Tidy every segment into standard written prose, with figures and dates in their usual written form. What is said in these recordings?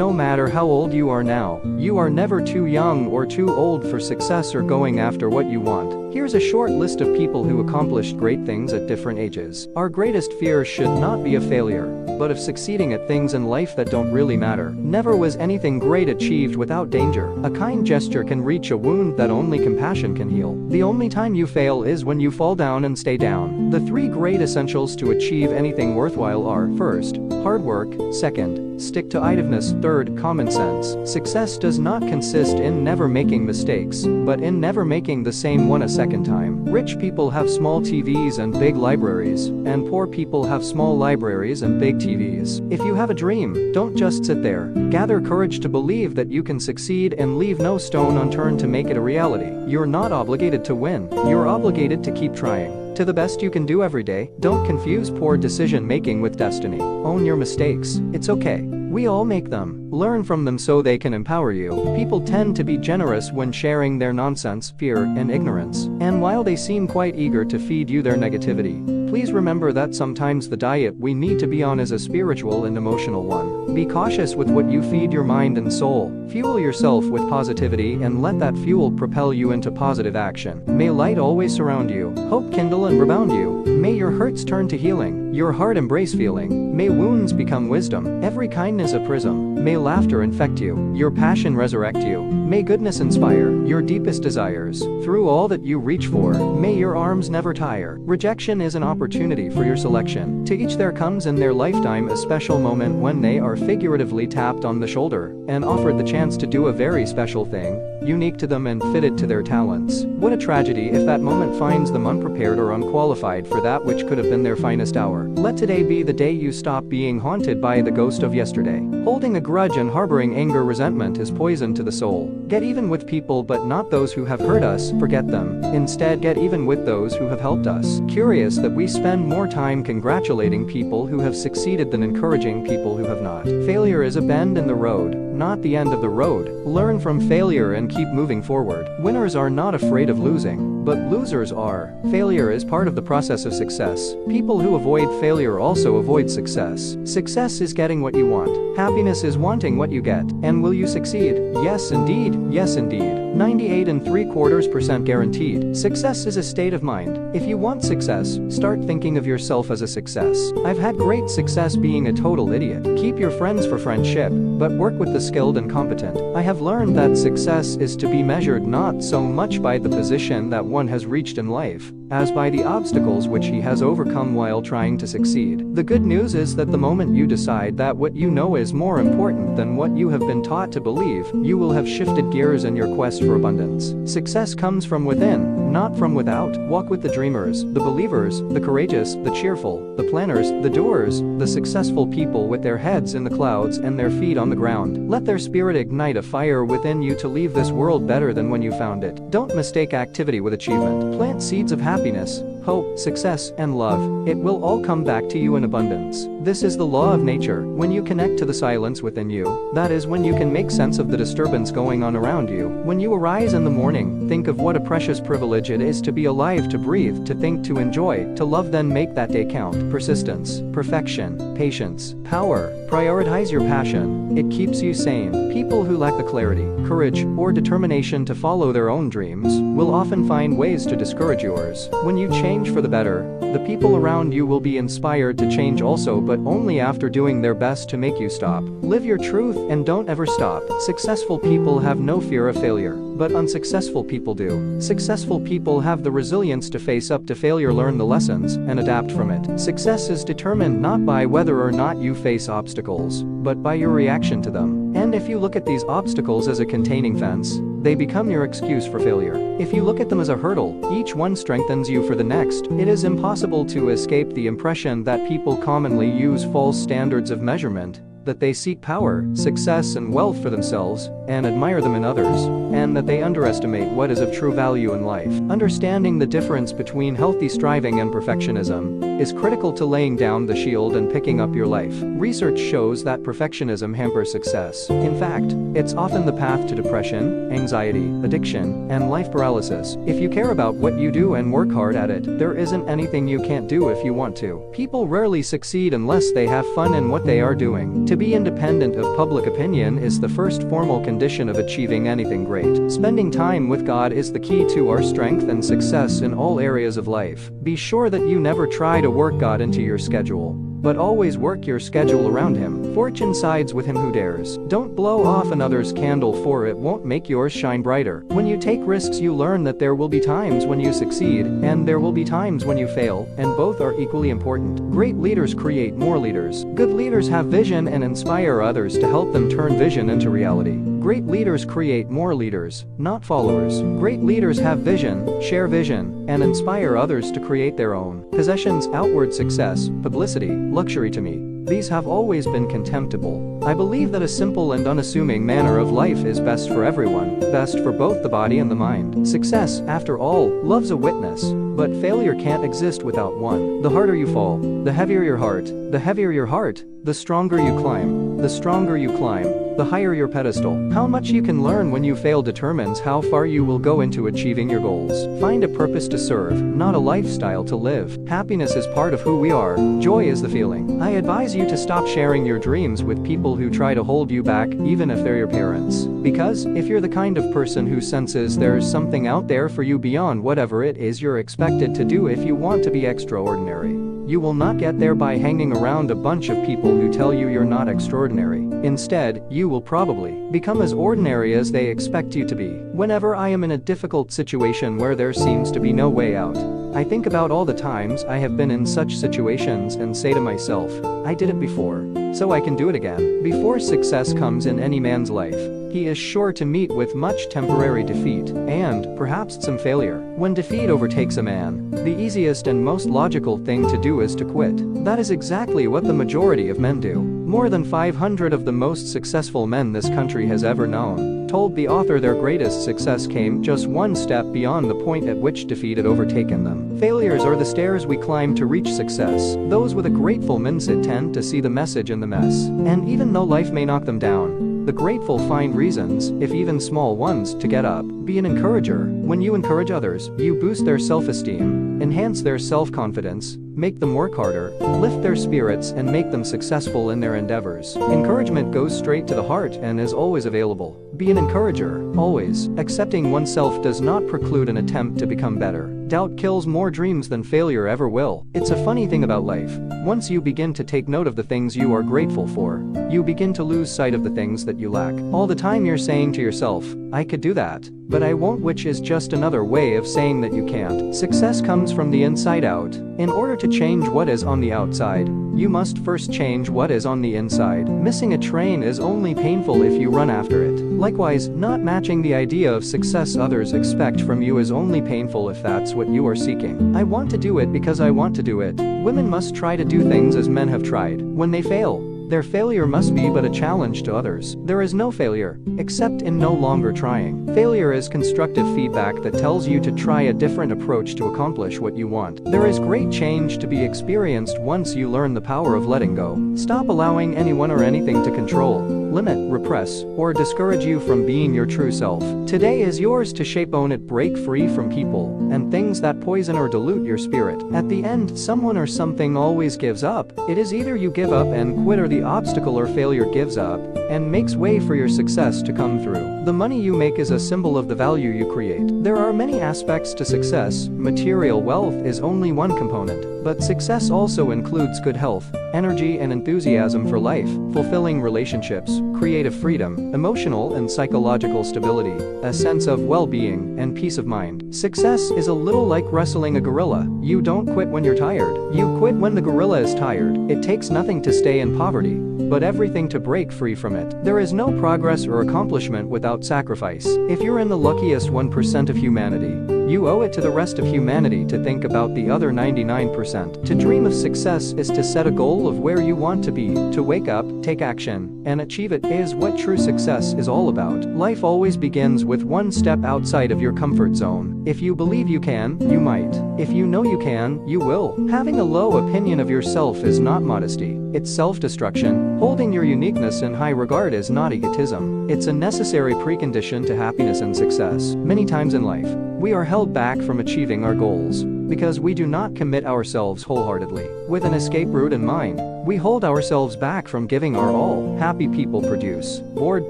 No matter how old you are now, you are never too young or too old for success or going after what you want. Here's a short list of people who accomplished great things at different ages. Our greatest fear should not be of failure, but of succeeding at things in life that don't really matter. Never was anything great achieved without danger. A kind gesture can reach a wound that only compassion can heal. The only time you fail is when you fall down and stay down. The 3 great essentials to achieve anything worthwhile are: first, hard work; second, stick-to-itiveness; third, common sense. Success does not consist in never making mistakes, but in never making the same one a second time. Rich people have small TVs and big libraries, and poor people have small libraries and big TVs. If you have a dream, don't just sit there. Gather courage to believe that you can succeed and leave no stone unturned to make it a reality. You're not obligated to win. You're obligated to keep trying. To the best you can do every day. Don't confuse poor decision making with destiny. Own your mistakes. It's okay. We all make them. Learn from them so they can empower you. People tend to be generous when sharing their nonsense, fear, and ignorance. And while they seem quite eager to feed you their negativity, please remember that sometimes the diet we need to be on is a spiritual and emotional one. Be cautious with what you feed your mind and soul. Fuel yourself with positivity and let that fuel propel you into positive action. May light always surround you. Hope kindle and rebound you. May your hurts turn to healing. Your heart embrace feeling. May wounds become wisdom. Every kindness a prism. May laughter infect you. Your passion resurrect you. May goodness inspire your deepest desires. Through all that you reach for, may your arms never tire. Rejection is an opportunity for your selection. To each there comes in their lifetime a special moment when they are figuratively tapped on the shoulder and offered the chance to do a very special thing, unique to them and fitted to their talents. What a tragedy if that moment finds them unprepared or unqualified for that which could have been their finest hour. Let today be the day you stop being haunted by the ghost of yesterday. Holding a grudge and harboring anger, resentment is poison to the soul. Get even with people, but not those who have hurt us. Forget them. Instead, get even with those who have helped us. Curious that we spend more time congratulating people who have succeeded than encouraging people who have not. Failure is a bend in the road, not the end of the road. Learn from failure and keep moving forward. Winners are not afraid of losing, but losers are. Failure is part of the process of success. People who avoid failure also avoid success. Success is getting what you want. Happiness is wanting what you get. And will you succeed? Yes indeed, yes indeed. 98.75% guaranteed. Success is a state of mind. If you want success, start thinking of yourself as a success. I've had great success being a total idiot. Keep your friends for friendship, but work with the skilled and competent. I have learned that success is to be measured not so much by the position that one has reached in life, as by the obstacles which he has overcome while trying to succeed. The good news is that the moment you decide that what you know is more important than what you have been taught to believe, you will have shifted gears in your quest for abundance. Success comes from within, not from without. Walk with the dreamers, the believers, the courageous, the cheerful, the planners, the doers, the successful people with their heads in the clouds and their feet on the ground. Let their spirit ignite a fire within you to leave this world better than when you found it. Don't mistake activity with achievement. Plant seeds of happiness, hope, success, and love. It will all come back to you in abundance. This is the law of nature. When you connect to the silence within you, that is when you can make sense of the disturbance going on around you. When you arise in the morning, think of what a precious privilege it is to be alive, to breathe, to think, to enjoy, to love, then make that day count. Persistence, perfection, patience, power. Prioritize your passion. It keeps you sane. People who lack the clarity, courage, or determination to follow their own dreams will often find ways to discourage yours. When you change for the better, the people around you will be inspired to change also, but only after doing their best to make you stop. Live your truth and don't ever stop. Successful people have no fear of failure, but unsuccessful people do. Successful people have the resilience to face up to failure, learn the lessons, and adapt from it. Success is determined not by whether or not you face obstacles, but by your reaction to them. And if you look at these obstacles as a containing fence, they become your excuse for failure. If you look at them as a hurdle, each one strengthens you for the next. It is impossible to escape the impression that people commonly use false standards of measurement, that they seek power, success, and wealth for themselves, and admire them in others, and that they underestimate what is of true value in life. Understanding the difference between healthy striving and perfectionism is critical to laying down the shield and picking up your life. Research shows that perfectionism hampers success. In fact, it's often the path to depression, anxiety, addiction, and life paralysis. If you care about what you do and work hard at it, there isn't anything you can't do if you want to. People rarely succeed unless they have fun in what they are doing. To be independent of public opinion is the first formal condition of achieving anything great. Spending time with God is the key to our strength and success in all areas of life. Be sure that you never try to work God into your schedule, but always work your schedule around Him. Fortune sides with him who dares. Don't blow off another's candle, for it won't make yours shine brighter. When you take risks, you learn that there will be times when you succeed, and there will be times when you fail, and both are equally important. Great leaders create more leaders. Good leaders have vision and inspire others to help them turn vision into reality. Great leaders create more leaders, not followers. Great leaders have vision, share vision, and inspire others to create their own. Possessions, outward success, publicity, luxury to me. These have always been contemptible. I believe that a simple and unassuming manner of life is best for everyone, best for both the body and the mind. Success, after all, loves a witness, but failure can't exist without one. The harder you fall, the heavier your heart. The heavier your heart, the stronger you climb. The stronger you climb, the higher your pedestal. How much you can learn when you fail determines how far you will go into achieving your goals. Find a purpose to serve, not a lifestyle to live. Happiness is part of who we are. Joy is the feeling. I advise you to stop sharing your dreams with people who try to hold you back, even if they're your parents. Because, if you're the kind of person who senses there's something out there for you beyond whatever it is you're expected to do if you want to be extraordinary, you will not get there by hanging around a bunch of people who tell you you're not extraordinary. Instead, you will probably become as ordinary as they expect you to be. Whenever I am in a difficult situation where there seems to be no way out, I think about all the times I have been in such situations and say to myself, I did it before, so I can do it again. Before success comes in any man's life, he is sure to meet with much temporary defeat, and, perhaps, some failure. When defeat overtakes a man, the easiest and most logical thing to do is to quit. That is exactly what the majority of men do. More than 500 of the most successful men this country has ever known told the author their greatest success came just one step beyond the point at which defeat had overtaken them. Failures are the stairs we climb to reach success. Those with a grateful mindset tend to see the message in the mess. And even though life may knock them down, the grateful find reasons, if even small ones, to get up. Be an encourager. When you encourage others, you boost their self-esteem, enhance their self-confidence, make them work harder, lift their spirits, and make them successful in their endeavors. Encouragement goes straight to the heart and is always available. Be an encourager, always. Accepting oneself does not preclude an attempt to become better. Doubt kills more dreams than failure ever will. It's a funny thing about life. Once you begin to take note of the things you are grateful for, you begin to lose sight of the things that you lack. All the time you're saying to yourself, I could do that, but I won't, which is just another way of saying that you can't. Success comes from the inside out. In order to change what is on the outside, you must first change what is on the inside. Missing a train is only painful if you run after it. Likewise, not matching the idea of success others expect from you is only painful if that's what you are seeking. I want to do it because I want to do it. Women must try to do things as men have tried. When they fail, their failure must be but a challenge to others. There is no failure, except in no longer trying. Failure is constructive feedback that tells you to try a different approach to accomplish what you want. There is great change to be experienced once you learn the power of letting go. Stop allowing anyone or anything to control, limit, repress, or discourage you from being your true self. Today is yours to shape, own it, break free from people and things that poison or dilute your spirit. At the end, someone or something always gives up. It is either you give up and quit, or the obstacle or failure gives up and makes way for your success to come through. The money you make is a symbol of the value you create. There are many aspects to success. Material wealth is only one component, but success also includes good health, energy and enthusiasm for life, fulfilling relationships, creative freedom, emotional and psychological stability, a sense of well-being, and peace of mind. Success is a little like wrestling a gorilla. You don't quit when you're tired. You quit when the gorilla is tired. It takes nothing to stay in poverty, but everything to break free from it. There is no progress or accomplishment without sacrifice. If you're in the luckiest 1% of humanity, You owe it to the rest of humanity to think about the other 99%. To dream of success is to set a goal of where you want to be, to wake up, take action, and achieve it is what true success is all about. Life always begins with one step outside of your comfort zone. If you believe you can, you might. If you know you can, you will. Having a low opinion of yourself is not modesty. It's self-destruction. Holding your uniqueness in high regard is not egotism. It's a necessary precondition to happiness and success. Many times in life, we are held back from achieving our goals because we do not commit ourselves wholeheartedly. With an escape route in mind, we hold ourselves back from giving our all. Happy people produce, bored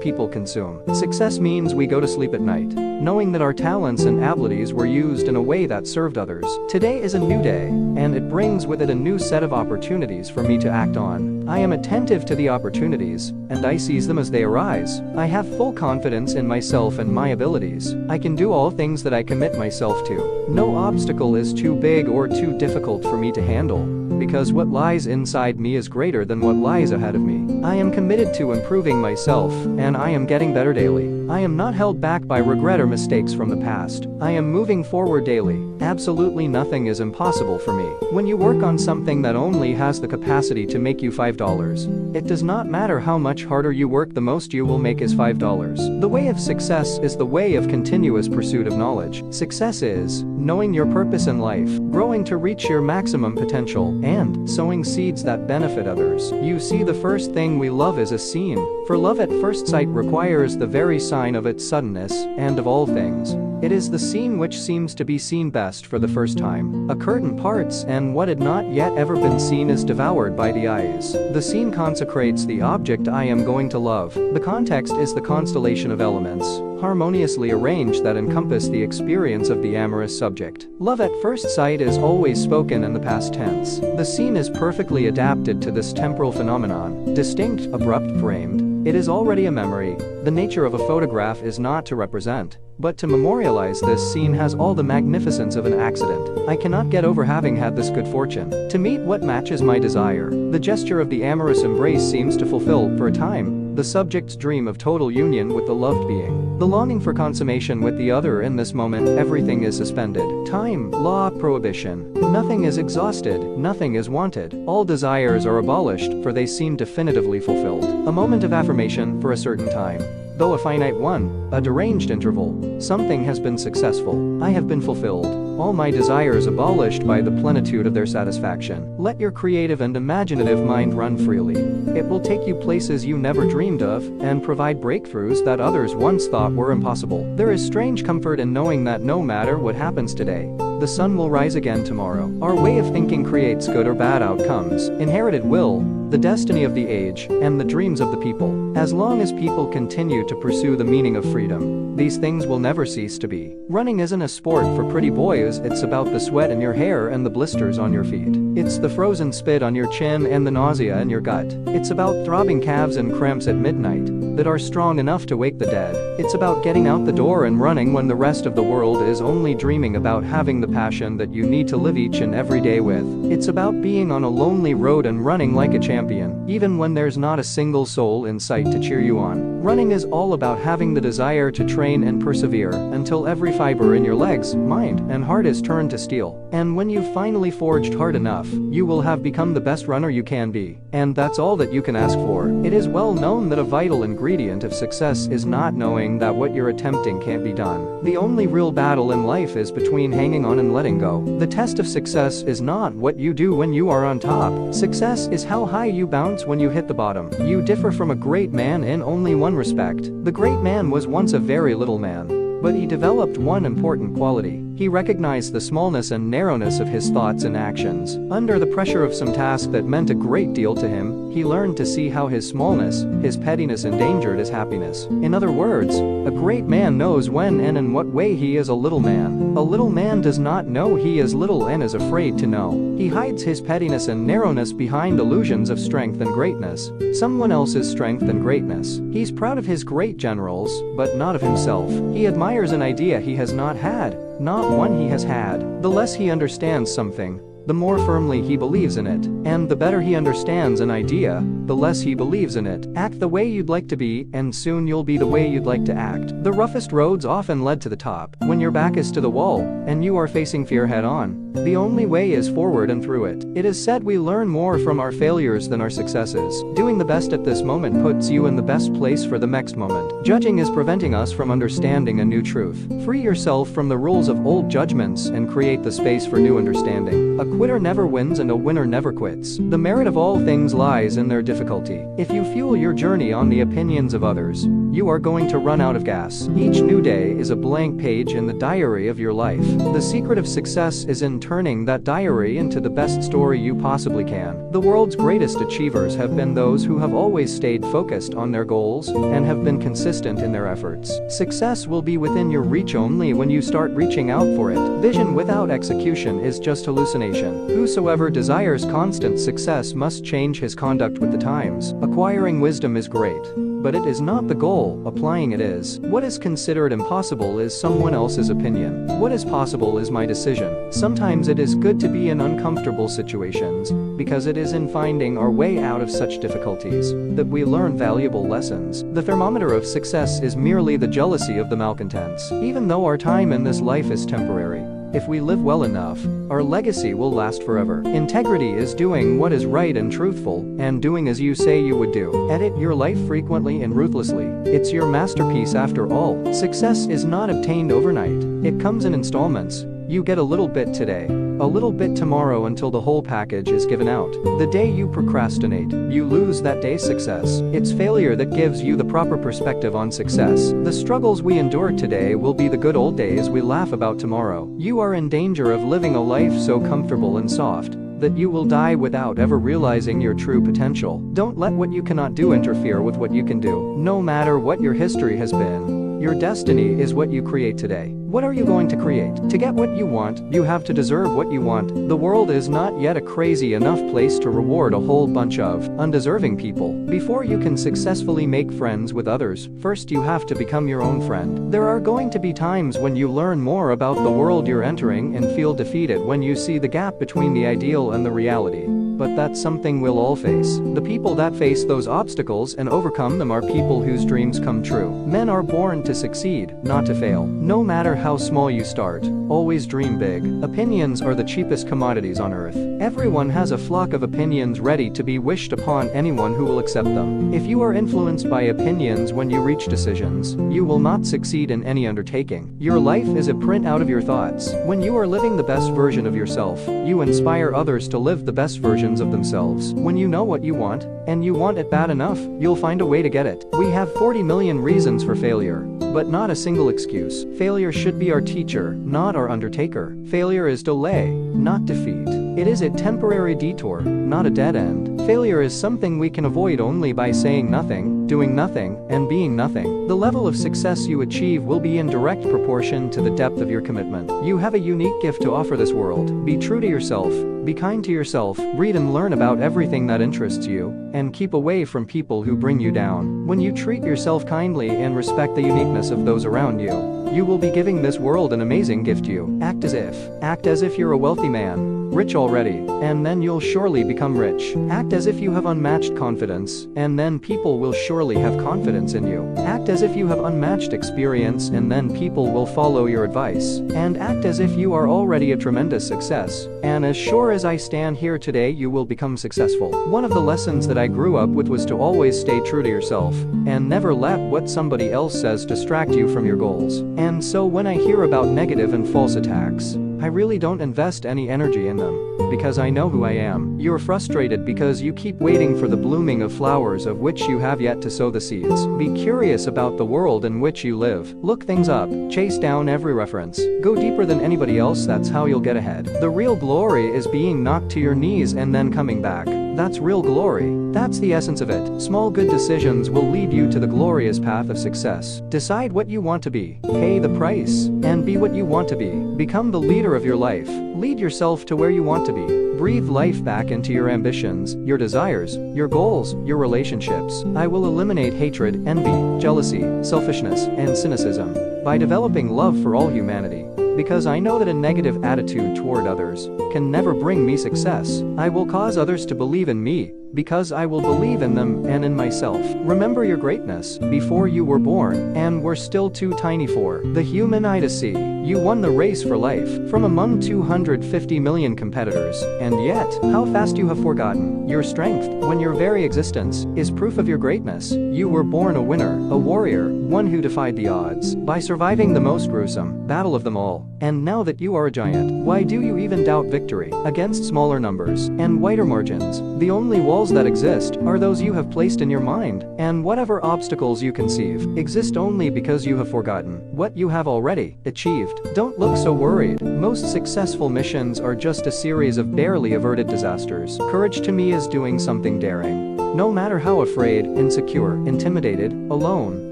people consume. Success means we go to sleep at night, knowing that our talents and abilities were used in a way that served others. Today is a new day, and it brings with it a new set of opportunities for me to act on. I am attentive to the opportunities, and I seize them as they arise. I have full confidence in myself and my abilities. I can do all things that I commit myself to. No obstacle is too big or too difficult for me to handle, because what lies inside me is greater than what lies ahead of me. I am committed to improving myself, and I am getting better daily. I am not held back by regret or mistakes from the past. I am moving forward daily. Absolutely nothing is impossible for me. When you work on something that only has the capacity to make you $5, it does not matter how much harder you work, the most you will make is $5. The way of success is the way of continuous pursuit of knowledge. Success is knowing your purpose in life, growing to reach your maximum potential, and sowing seeds that benefit others. You see, the first thing we love is a scene, for love at first sight requires the very sign of its suddenness, and of all things, it is the scene which seems to be seen best for the first time. A curtain parts, and what had not yet ever been seen is devoured by the eyes. The scene consecrates the object I am going to love. The context is the constellation of elements, harmoniously arranged, that encompass the experience of the amorous subject. Love at first sight is always spoken in the past tense. The scene is perfectly adapted to this temporal phenomenon, distinct, abrupt, framed. It is already a memory. The nature of a photograph is not to represent, but to memorialize. This scene has all the magnificence of an accident. I cannot get over having had this good fortune to meet what matches my desire. The gesture of the amorous embrace seems to fulfill, for a time, the subject's dream of total union with the loved being. The longing for consummation with the other. In this moment, everything is suspended. Time, law, prohibition. Nothing is exhausted, nothing is wanted. All desires are abolished, for they seem definitively fulfilled. A moment of affirmation for a certain time, though a finite one, a deranged interval. Something has been successful. I have been fulfilled. All my desires abolished by the plenitude of their satisfaction. Let your creative and imaginative mind run freely. It will take you places you never dreamed of, and provide breakthroughs that others once thought were impossible. There is strange comfort in knowing that no matter what happens today, the sun will rise again tomorrow. Our way of thinking creates good or bad outcomes, inherited will, the destiny of the age, and the dreams of the people. As long as people continue to pursue the meaning of freedom, these things will never cease to be. Running isn't a sport for pretty boys. It's about the sweat in your hair and the blisters on your feet. It's the frozen spit on your chin and the nausea in your gut. It's about throbbing calves and cramps at midnight that are strong enough to wake the dead. It's about getting out the door and running when the rest of the world is only dreaming about having the passion that you need to live each and every day with. It's about being on a lonely road and running like a champion, even when there's not a single soul in sight to cheer you on. Running is all about having the desire to train and persevere until every fiber in your legs, mind, and heart is turned to steel. And when you've finally forged hard enough, you will have become the best runner you can be. And that's all that you can ask for. It is well known that a vital ingredient of success is not knowing that what you're attempting can't be done. The only real battle in life is between hanging on and letting go. The test of success is not what you do when you are on top. Success is how high you bounce when you hit the bottom. You differ from a great man in only one respect. The great man was once a very little man, but he developed one important quality. He recognized the smallness and narrowness of his thoughts and actions. Under the pressure of some task that meant a great deal to him, he learned to see how his smallness, his pettiness endangered his happiness. In other words, a great man knows when and in what way he is a little man. A little man does not know he is little and is afraid to know. He hides his pettiness and narrowness behind illusions of strength and greatness, someone else's strength and greatness. He's proud of his great generals, but not of himself. He admires an idea he has not had, not one he has had. The less he understands something, the more firmly he believes in it. And the better he understands an idea, the less he believes in it. Act the way you'd like to be, and soon you'll be the way you'd like to act. The roughest roads often led to the top. When your back is to the wall, and you are facing fear head on, the only way is forward and through it. It is said we learn more from our failures than our successes. Doing the best at this moment puts you in the best place for the next moment. Judging is preventing us from understanding a new truth. Free yourself from the rules of old judgments and create the space for new understanding. A quitter never wins and a winner never quits. The merit of all things lies in their difficulty. If you fuel your journey on the opinions of others, you are going to run out of gas. Each new day is a blank page in the diary of your life. The secret of success is in turning that diary into the best story you possibly can. The world's greatest achievers have been those who have always stayed focused on their goals and have been consistent in their efforts. Success will be within your reach only when you start reaching out for it. Vision without execution is just hallucination. Whosoever desires constant success must change his conduct with the times. Acquiring wisdom is great, but it is not the goal, applying it is. What is considered impossible is someone else's opinion. What is possible is my decision. Sometimes it is good to be in uncomfortable situations, because it is in finding our way out of such difficulties that we learn valuable lessons. The thermometer of success is merely the jealousy of the malcontents. Even though our time in this life is temporary, if we live well enough, our legacy will last forever. Integrity is doing what is right and truthful, and doing as you say you would do. Edit your life frequently and ruthlessly. It's your masterpiece after all. Success is not obtained overnight. It comes in installments. You get a little bit today, a little bit tomorrow until the whole package is given out. The day you procrastinate, you lose that day's success. It's failure that gives you the proper perspective on success. The struggles we endure today will be the good old days we laugh about tomorrow. You are in danger of living a life so comfortable and soft that you will die without ever realizing your true potential. Don't let what you cannot do interfere with what you can do. No matter what your history has been, your destiny is what you create today. What are you going to create? To get what you want, you have to deserve what you want. The world is not yet a crazy enough place to reward a whole bunch of undeserving people. Before you can successfully make friends with others, first you have to become your own friend. There are going to be times when you learn more about the world you're entering and feel defeated when you see the gap between the ideal and the reality. But that's something we'll all face. The people that face those obstacles and overcome them are people whose dreams come true. Men are born to succeed, not to fail. No matter how small you start, always dream big. Opinions are the cheapest commodities on earth. Everyone has a flock of opinions ready to be wished upon anyone who will accept them. If you are influenced by opinions when you reach decisions, you will not succeed in any undertaking. Your life is a printout of your thoughts. When you are living the best version of yourself, you inspire others to live the best versions of themselves. When you know what you want, and you want it bad enough, you'll find a way to get it. We have 40 million reasons for failure, but not a single excuse. Failure should be our teacher, not our undertaker. Failure is delay, not defeat. It is a temporary detour, not a dead end. Failure is something we can avoid only by saying nothing, doing nothing, and being nothing. The level of success you achieve will be in direct proportion to the depth of your commitment. You have a unique gift to offer this world. Be true to yourself, be kind to yourself, read and learn about everything that interests you, and keep away from people who bring you down. When you treat yourself kindly and respect the uniqueness of those around you, you will be giving this world an amazing gift. You act as if you're a wealthy man, rich already, and then you'll surely become rich. Act as if you have unmatched confidence, and then people will surely have confidence in you. Act as if you have unmatched experience, and then people will follow your advice. And act as if you are already a tremendous success, and as sure as I stand here today, you will become successful. One of the lessons that I grew up with was to always stay true to yourself, and never let what somebody else says distract you from your goals. And so when I hear about negative and false attacks, I really don't invest any energy in them, because I know who I am. You're frustrated because you keep waiting for the blooming of flowers of which you have yet to sow the seeds. Be curious about the world in which you live. Look things up, chase down every reference. Go deeper than anybody else, that's how you'll get ahead. The real glory is being knocked to your knees and then coming back. That's real glory. That's the essence of it. Small good decisions will lead you to the glorious path of success. Decide what you want to be, pay the price, and be what you want to be. Become the leader of your life. Lead yourself to where you want to be. Breathe life back into your ambitions, your desires, your goals, your relationships. I will eliminate hatred, envy, jealousy, selfishness, and cynicism by developing love for all humanity. because I know that a negative attitude toward others can never bring me success. I will cause others to believe in me, because I will believe in them and in myself. Remember your greatness before you were born and were still too tiny for the human eye to see. You won the race for life from among 250 million competitors, and yet, how fast you have forgotten your strength when your very existence is proof of your greatness. You were born a winner, a warrior, one who defied the odds by surviving the most gruesome battle of them all. And now that you are a giant, why do you even doubt victory against smaller numbers and wider margins? The only walls that exist are those you have placed in your mind, and whatever obstacles you conceive exist only because you have forgotten what you have already achieved. Don't look so worried. Most successful missions are just a series of barely averted disasters. Courage to me is doing something daring. No matter how afraid, insecure, intimidated, alone,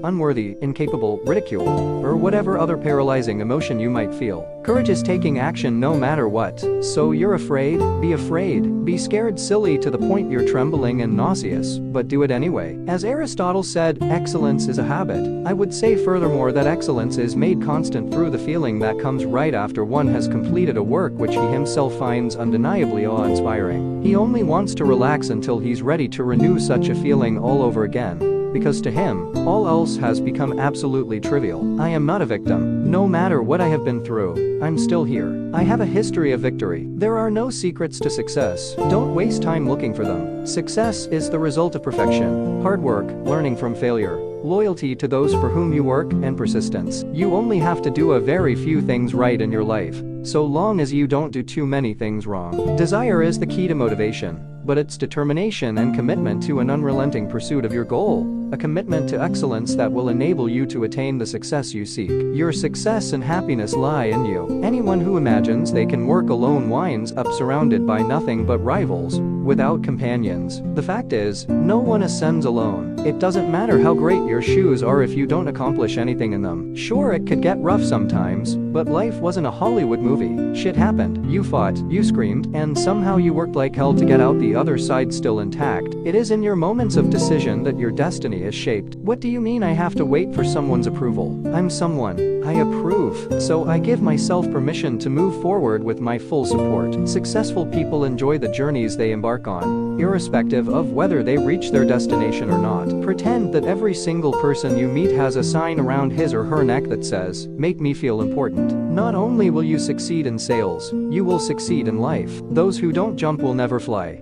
unworthy, incapable, ridiculed, or whatever other paralyzing emotion you might feel. Courage is taking action no matter what. So you're afraid? Be afraid. Be scared silly to the point you're trembling and nauseous, but do it anyway. As Aristotle said, excellence is a habit. I would say furthermore that excellence is made constant through the feeling that comes right after one has completed a work which he himself finds undeniably awe-inspiring. He only wants to relax until he's ready to renew such a feeling all over again, because to him, all else has become absolutely trivial. I am not a victim. No matter what I have been through, I'm still here. I have a history of victory. There are no secrets to success. Don't waste time looking for them. Success is the result of perfection, hard work, learning from failure, loyalty to those for whom you work, and persistence. You only have to do a very few things right in your life, so long as you don't do too many things wrong. Desire is the key to motivation, but it's determination and commitment to an unrelenting pursuit of your goal, a commitment to excellence that will enable you to attain the success you seek. Your success and happiness lie in you. Anyone who imagines they can work alone winds up surrounded by nothing but rivals, without companions. The fact is, no one ascends alone. It doesn't matter how great your shoes are if you don't accomplish anything in them. Sure, it could get rough sometimes, but life wasn't a Hollywood movie. Shit happened. You fought, you screamed, and somehow you worked like hell to get out the other side still intact. It is in your moments of decision that your destiny is shaped. What do you mean I have to wait for someone's approval? I'm someone. I approve. So I give myself permission to move forward with my full support. Successful people enjoy the journeys they embark on, irrespective of whether they reach their destination or not. Pretend that every single person you meet has a sign around his or her neck that says, "Make me feel important." Not only will you succeed in sales, you will succeed in life. Those who don't jump will never fly.